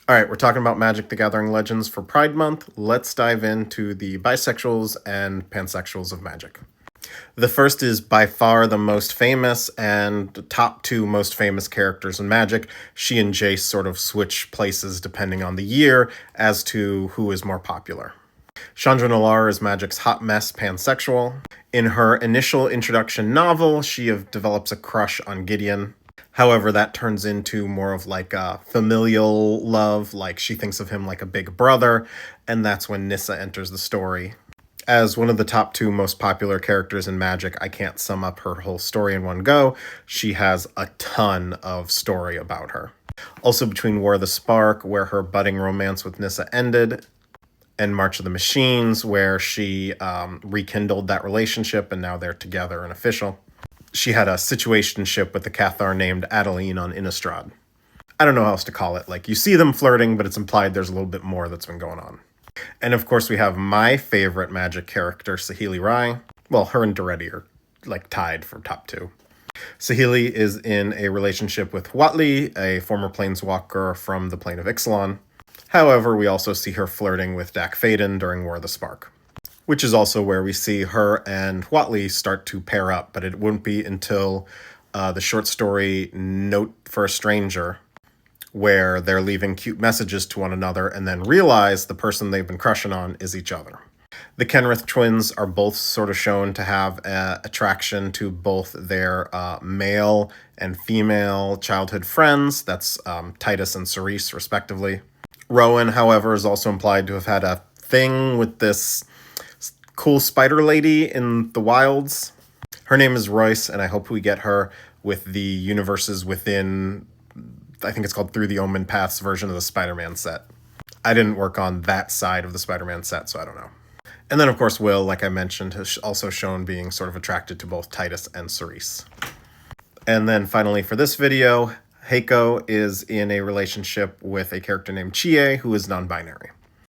All right, we're talking about Magic the Gathering Legends for Pride Month. Let's dive into the bisexuals and pansexuals of Magic. The first is by far the most famous and top two most famous characters in Magic. She and Jace sort of switch places depending on the year as to who is more popular. Chandra Nalaar is Magic's hot mess pansexual. In her initial introduction novel, she develops a crush on Gideon. However, that turns into more of like a familial love, like she thinks of him like a big brother, and that's when Nissa enters the story. As one of the top two most popular characters in Magic, I can't sum up her whole story in one go. She has a ton of story about her. Also, between War of the Spark, where her budding romance with Nissa ended, and March of the Machines, where she rekindled that relationship and now they're together and official. She had a situationship with the Cathar named Adeline on Innistrad. I don't know how else to call it. Like, you see them flirting, but it's implied there's a little bit more that's been going on. And of course, we have my favorite Magic character, Saheeli Rai. Well, her and Daretti are like tied for top two. Saheeli is in a relationship with Huatli, a former planeswalker from the plane of Ixalan. However, we also see her flirting with Dack Fayden during War of the Spark, which is also where we see her and Huatli start to pair up, but it wouldn't be until the short story Note for a Stranger, where they're leaving cute messages to one another and then realize the person they've been crushing on is each other. The Kenrith twins are both sort of shown to have attraction to both their male and female childhood friends. That's Titus and Cerise, respectively. Rowan, however, is also implied to have had a thing with this cool spider lady in the wilds. Her name is Royce, and I hope we get her with the universes within, I think it's called Through the Omen Paths version of the Spider-Man set. I didn't work on that side of the Spider-Man set, so I don't know. And then, of course, Will, like I mentioned, has also shown being sort of attracted to both Titus and Cerise. And then finally for this video, Heiko is in a relationship with a character named Chie, who is non-binary.